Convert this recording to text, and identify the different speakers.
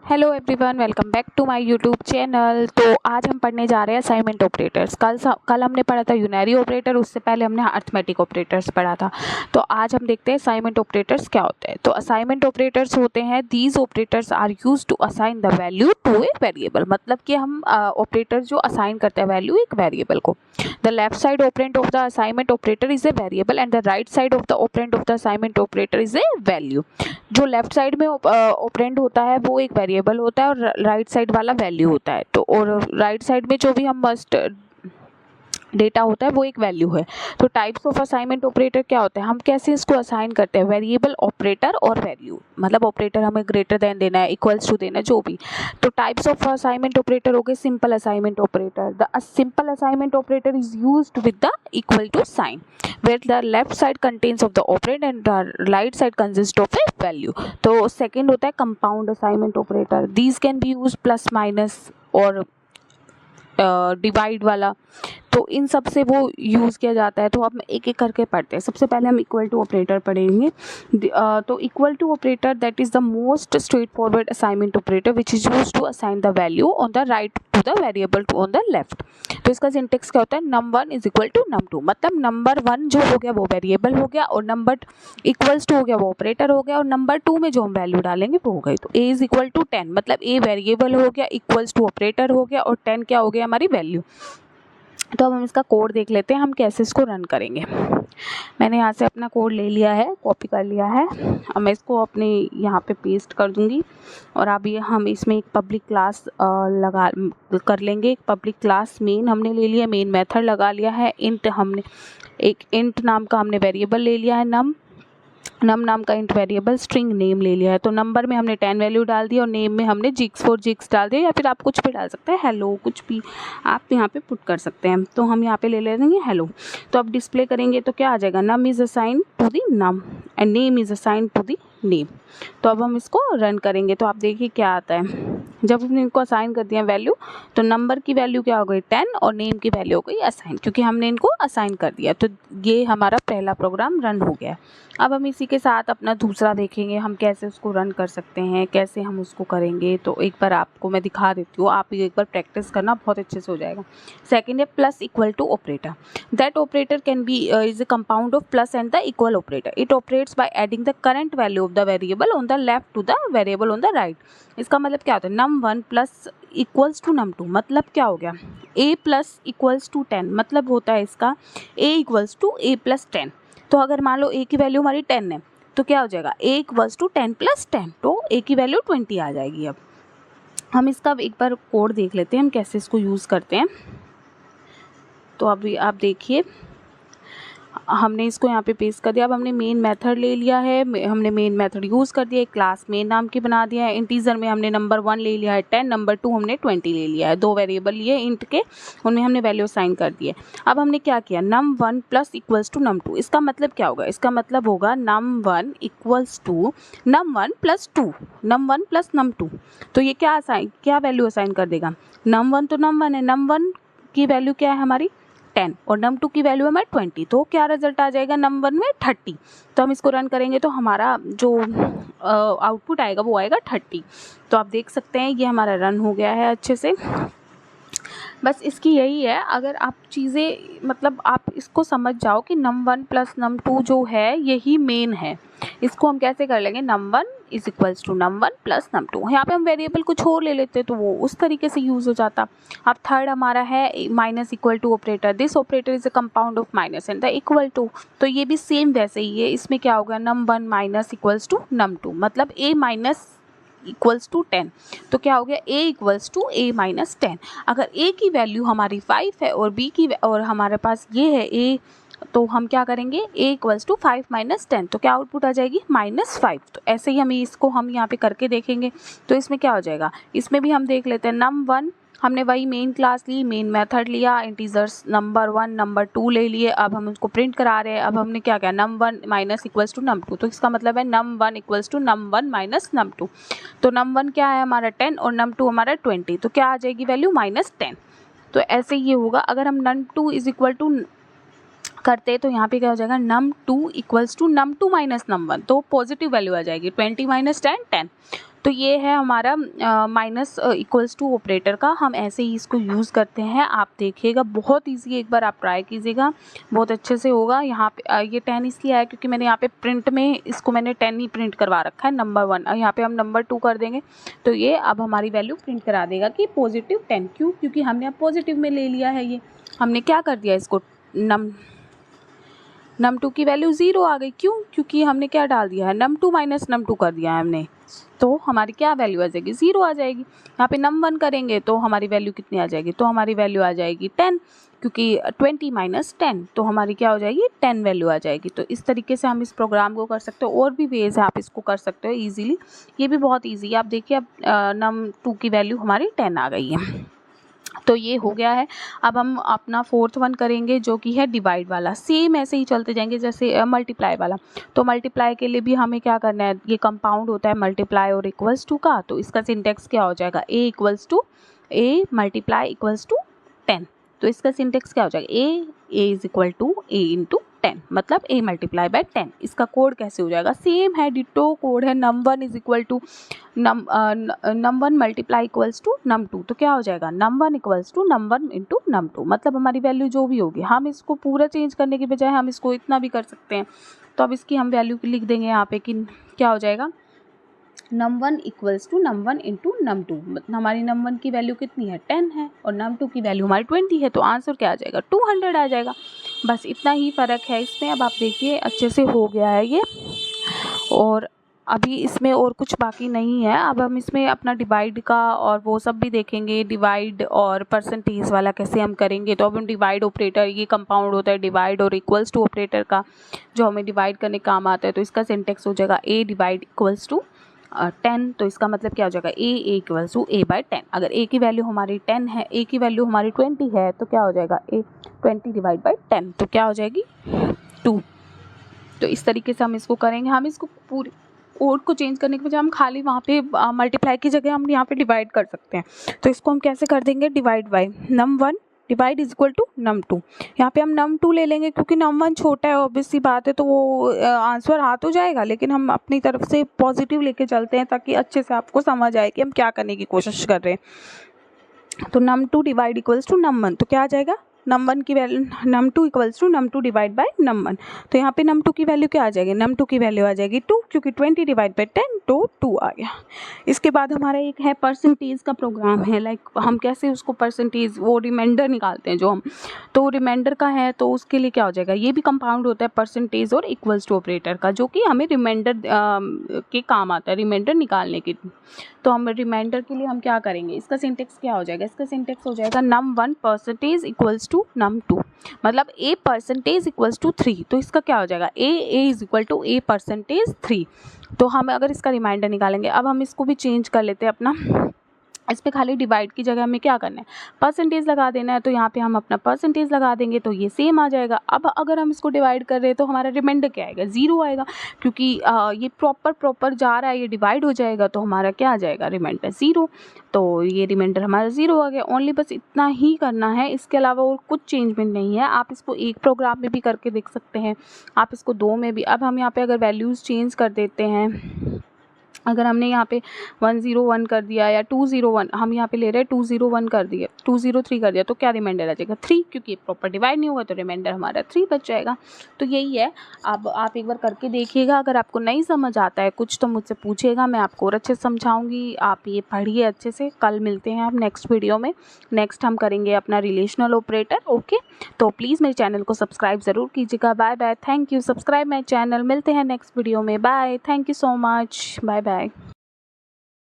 Speaker 1: Hello everyone, welcome back to my YouTube channel. तो आज हम पढ़ने जा रहे हैं असाइनमेंट ऑपरेटर्स। कल हमने पढ़ा था यूनरी ऑपरेटर, उससे पहले हमने अरिथमेटिक ऑपरेटर्स पढ़ा था। तो आज हम देखते हैं असाइनमेंट ऑपरेटर्स क्या होते हैं। तो असाइनमेंट ऑपरेटर्स होते हैं these operators are used to assign the value to a variable. मतलब कि हम ऑपरेटर जो असाइन करते हैं वैल्यू एक वेरिएबल को। The left side operand of the assignment operator is a variable and the right side of the operand of the assignment operator is a value. जो left side में operand होता है वो एक वेरिएबल होता है और राइट साइड वाला वैल्यू होता है। तो और राइट साइड में जो भी हम मस्ट डेटा होता है वो एक वैल्यू है। तो टाइप्स ऑफ असाइनमेंट ऑपरेटर क्या होते हैं, हम कैसे इसको असाइन करते हैं, वेरिएबल, ऑपरेटर और वैल्यू। मतलब ऑपरेटर हमें ग्रेटर देन देना है, इक्वल्स टू देना है, जो भी। तो टाइप्स ऑफ असाइनमेंट ऑपरेटर हो गए simple assignment operator. The simple assignment operator is used with the equal to sign where the left side contains of the operand and the right side consists of a value. तो second होता है compound assignment operator. these can be used plus minus और divide वाला। तो इन सब से वो use किया जाता है। तो हम एक एक करके पढ़ते हैं। सबसे पहले हम इक्वल टू ऑपरेटर पढ़ेंगे। तो equal to operator that is the most straightforward assignment operator which is use to assign the value on the right to the variable to on the left. तो इसका syntax क्या होता है, num1 is equal to num2। मतलब number 1 जो हो गया वो वेरिएबल हो गया और नंबर इक्वल्स टू हो गया वो ऑपरेटर हो गया और नंबर 2 में जो हम वैल्यू डालेंगे वो हो गई। तो a इज इक्वल टू 10, मतलब a वेरिएबल हो गया, इक्वल्स टू ऑपरेटर हो गया और 10 क्या हो गया, हमारी वैल्यू। तो अब हम इसका कोड देख लेते हैं, हम कैसे इसको रन करेंगे। मैंने यहाँ से अपना कोड ले लिया है, कॉपी कर लिया है। अब मैं इसको अपने यहाँ पे पेस्ट कर दूँगी और अब ये हम इसमें एक पब्लिक क्लास लगा कर लेंगे। एक पब्लिक क्लास मेन हमने ले लिया, मेन मेथड लगा लिया है। इंट हमने एक इंट नाम का हमने वेरिएबल ले लिया है, नम नाम का इंट वेरिएबल, स्ट्रिंग नेम ले लिया है। तो नंबर में हमने 10 वैल्यू डाल दी और नेम में हमने जिक्स फॉर जिक्स डाल दिया, या फिर आप कुछ भी डाल सकते हैं, हेलो कुछ भी आप यहाँ पे पुट कर सकते हैं। तो हम यहाँ पे ले लेंगे हेलो। तो अब डिस्प्ले करेंगे तो क्या आ जाएगा, num is assign to the num and name is assign to the name. तो अब हम इसको रन करेंगे तो आप देखिए क्या आता है। जब हमने इनको असाइन कर दिया वैल्यू तो नंबर की वैल्यू क्या हो गई 10 और नेम की वैल्यू हो गई असाइन, क्योंकि हमने इनको असाइन कर दिया। तो ये हमारा पहला प्रोग्राम रन हो गया। अब हम इसी के साथ अपना दूसरा देखेंगे, हम कैसे उसको रन कर सकते हैं, कैसे हम उसको करेंगे। तो एक बार आपको मैं दिखा देती हूँ, आप एक बार प्रैक्टिस करना, बहुत अच्छे से हो जाएगा। सेकेंड है plus equal to operator. That operator can be is a compound of plus and the equal operator. It operates by adding the current value of the variable on the left to the variable on the right. इसका मतलब क्या होता है, num1 plus equals to num2। मतलब क्या हो गया, a plus equals to 10। मतलब होता है इसका a equals to a plus 10। तो अगर मान लो a की वैल्यू हमारी 10 है तो क्या हो जाएगा, a इक्वल्स टू 10 प्लस 10, तो a की वैल्यू 20 आ जाएगी। अब हम इसका एक बार कोड देख लेते हैं, हम कैसे इसको यूज़ करते हैं। तो अभी आप देखिए, हमने इसको यहाँ पे पेस्ट कर दिया। अब हमने मेन मेथड ले लिया है, हमने मेन मेथड यूज़ कर दिया, एक क्लास मेन नाम की बना दिया है। इंटीजर में हमने नंबर 1 ले लिया है 10, नंबर 2 हमने 20 ले लिया है। 2 वेरिएबल लिए इंट के, उनमें हमने वैल्यू असाइन कर दिए। अब हमने क्या किया, num1 plus equals to num2। इसका मतलब क्या होगा, इसका मतलब होगा num1 equals to num1 plus 2, num1 plus num2। तो ये क्या वैल्यू असाइन कर देगा, num1 तो num1 है, num1 की वैल्यू क्या है हमारी 10 और num2 की वैल्यू हमारी 20। तो क्या रिजल्ट आ जाएगा, num1 में 30। तो हम इसको रन करेंगे तो हमारा जो आउटपुट आएगा वो आएगा 30। तो आप देख सकते हैं ये हमारा रन हो गया है अच्छे से। बस इसकी यही है, अगर आप चीज़ें मतलब आप इसको समझ जाओ कि num1 प्लस num2 जो है यही मेन है। इसको हम कैसे कर लेंगे, num1 is equals to num1 plus num2। यहाँ पे हम वेरिएबल कुछ और ले लेते तो वो उस तरीके से यूज़ हो जाता। अब थर्ड हमारा है minus equal to operator. This operator is a compound of minus and the equal to. तो ये भी सेम वैसे ही है, इसमें क्या होगा, num1 minus equals to num2, मतलब a माइनस इक्वल्स टू 10। तो क्या हो गया, a equals to a minus 10। अगर a की वैल्यू हमारी 5 है और b की और हमारे पास ये है a, तो हम क्या करेंगे, a इक्वल्स टू 5 माइनस 10। तो क्या आउटपुट आ जाएगी, -5। तो ऐसे ही हम इसको हम यहाँ पे करके देखेंगे। तो इसमें क्या हो जाएगा, इसमें भी हम देख लेते हैं। num1 हमने वही मेन क्लास ली, मेन मेथड लिया, इंटीजर्स नंबर 1 नंबर 2 ले लिए। अब हम उसको प्रिंट करा रहे हैं। अब हमने क्या किया, num1 minus equals to num2। तो इसका मतलब है num1 equals to num1 minus num2। तो num1 क्या है हमारा 10 और num2 हमारा 20। तो क्या आ जाएगी वैल्यू, -10। तो ऐसे ये होगा। अगर हम num2 इज इक्वल टू करते तो यहाँ पे क्या हो जाएगा, num2 equals to num2 minus num1, तो पॉजिटिव वैल्यू आ जाएगी 20 माइनस 10 10। तो ये है हमारा माइनस इक्वल्स टू ऑपरेटर का, हम ऐसे ही इसको यूज़ करते हैं। आप देखिएगा बहुत इजी, एक बार आप ट्राई कीजिएगा, बहुत अच्छे से होगा। यहाँ पे ये 10 इसलिए आया क्योंकि मैंने यहाँ पे प्रिंट में इसको मैंने 10 ही प्रिंट करवा रखा है, नंबर 1, और यहाँ पे हम नंबर 2 कर देंगे तो ये अब हमारी वैल्यू प्रिंट करा देगा कि पॉजिटिव 10। क्यों? क्योंकि हमने अब पॉजिटिव में ले लिया है, ये हमने क्या कर दिया, इसको num2 की वैल्यू 0 आ गई। क्यों? क्योंकि हमने क्या डाल दिया है, num2 माइनस num2 कर दिया है हमने, तो हमारी क्या वैल्यू आ जाएगी, 0 आ जाएगी। यहाँ पे num1 करेंगे तो हमारी वैल्यू कितनी आ जाएगी, तो हमारी वैल्यू आ जाएगी 10, क्योंकि 20 माइनस 10, तो हमारी क्या हो जाएगी, 10 वैल्यू आ जाएगी। तो इस तरीके से हम इस प्रोग्राम को कर सकते हो, और भी वेज है आप इसको कर सकते हो ईजिली, ये भी बहुत ईजी है। आप देखिए अब num2 की वैल्यू हमारी 10 आ गई है। तो ये हो गया है। अब हम अपना 4th वन करेंगे जो कि है डिवाइड वाला, सेम ऐसे ही चलते जाएंगे जैसे मल्टीप्लाई वाला। तो मल्टीप्लाई के लिए भी हमें क्या करना है, ये कंपाउंड होता है मल्टीप्लाई और इक्वल्स टू का, तो इसका सिंटेक्स क्या हो जाएगा, A equals to A multiply equals to 10। तो इसका सिंटेक्स क्या हो जाएगा, A is equal to A into 10, मतलब a मल्टीप्लाई बाय 10। इसका कोड कैसे हो जाएगा, सेम है, डिटो कोड है, num1 is equal to num1 multiply equals to num2। तो क्या हो जाएगा, num1 equals to num1 into num2, मतलब हमारी वैल्यू जो भी होगी, हम इसको पूरा चेंज करने के बजाय हम इसको इतना भी कर सकते हैं। तो अब इसकी हम वैल्यू लिख देंगे यहाँ पे कि क्या हो जाएगा, num1 equals to num1 into num2, मतलब हमारी num1 की वैल्यू कितनी है, 10 है, और num2 की वैल्यू हमारी 20 है। तो आंसर क्या आ जाएगा, 200 आ जाएगा। बस इतना ही फ़र्क है इसमें। अब आप देखिए अच्छे से हो गया है ये, और अभी इसमें और कुछ बाकी नहीं है। अब हम इसमें अपना डिवाइड का और वो सब भी देखेंगे, डिवाइड और परसेंटेज वाला कैसे हम करेंगे। तो अब हम डिवाइड ऑपरेटर, ये कंपाउंड होता है डिवाइड और इक्वल्स टू ऑपरेटर का, जो हमें डिवाइड करने काम आता है। तो इसका सिंटेक्स हो जाएगा ए डिवाइड इक्वल्स टू 10। तो इसका मतलब क्या हो जाएगा, A equals to A by 10। अगर ए की वैल्यू हमारी 10 है, ए की वैल्यू हमारी 20 है, तो क्या हो जाएगा, ए 20 डिवाइड बाई 10, तो क्या हो जाएगी 2। तो इस तरीके से हम इसको करेंगे। हम इसको पूरे कोड को चेंज करने के बजाय हम खाली वहाँ पे मल्टीप्लाई की जगह हम यहाँ पे डिवाइड कर सकते हैं। तो इसको हम कैसे कर देंगे, divide by num1 divide is equal to num2। यहाँ पे हम num2 ले लेंगे क्योंकि num1 छोटा है, ऑब्वियस सी बात है, तो वो आंसर आ तो जाएगा, लेकिन हम अपनी तरफ से पॉजिटिव लेके चलते हैं ताकि अच्छे से आपको समझ आए कि हम क्या करने की कोशिश कर रहे हैं। तो num2 divide equals to num1, तो क्या आ जाएगा, num1 की value num2 equals to num2 divide by num1। तो यहाँ पे num2 की वैल्यू क्या आ जाएगी, num2 की वैल्यू आ जाएगी 2, क्योंकि 20 डिवाइड बाय 10, तो 2 आ गया। इसके बाद हमारा एक है परसेंटेज का प्रोग्राम है, लाइक हम कैसे उसको परसेंटेज, वो रिमाइंडर निकालते हैं जो हम, तो रिमाइंडर का है, तो उसके लिए क्या हो जाएगा, ये भी कंपाउंड होता है परसेंटेज और इक्वल्स टू ऑपरेटर का, जो कि हमें रिमाइंडर के काम आता है, रिमाइंडर निकालने के। तो हम रिमाइंडर के लिए हम क्या करेंगे, इसका सिंटेक्स क्या हो जाएगा, इसका सिंटेक्स हो जाएगा num1 percentage equals to num2, मतलब a परसेंटेज इक्वल्स टू 3। तो इसका क्या हो जाएगा, a is equal to a percentage 3। तो हम अगर इसका रिमाइंडर निकालेंगे, अब हम इसको भी चेंज कर लेते हैं अपना, इस पर खाली डिवाइड की जगह हमें क्या करना है, परसेंटेज लगा देना है। तो यहाँ पे हम अपना परसेंटेज लगा देंगे तो ये सेम आ जाएगा। अब अगर हम इसको डिवाइड कर रहे हैं तो हमारा रिमाइंडर क्या आएगा, 0 आएगा, क्योंकि ये प्रॉपर जा रहा है, ये डिवाइड हो जाएगा, तो हमारा क्या आ जाएगा, रिमाइंडर 0। तो ये रिमाइंडर हमारा 0 आ गया। ओनली बस इतना ही करना है, इसके अलावा और कुछ चेंजमेंट नहीं है। आप इसको एक प्रोग्राम में भी करके देख सकते हैं, आप इसको 2 में भी। अब हम यहाँ पे अगर वैल्यूज़ चेंज कर देते हैं, अगर हमने यहाँ पे 101 कर दिया या 201, हम यहाँ पे ले रहे हैं 201 कर दिया, 203 कर दिया, तो क्या रिमाइंडर आ जाएगा 3, क्योंकि प्रॉपर डिवाइड नहीं होगा, तो रिमाइंडर हमारा 3 बच जाएगा। तो यही है। अब आप एक बार करके देखिएगा, अगर आपको नहीं समझ आता है कुछ तो मुझसे पूछिएगा, मैं आपको और अच्छे से समझाऊंगी। आप ये पढ़िए अच्छे से। कल मिलते हैं आप नेक्स्ट वीडियो में। नेक्स्ट हम करेंगे अपना रिलेशनल ऑपरेटर। ओके, तो प्लीज़ मेरे चैनल को सब्सक्राइब ज़रूर कीजिएगा। Bye bye, thank you. Subscribe my channel. मिलते हैं नेक्स्ट वीडियो में। Bye, thank you so much. Bye bye.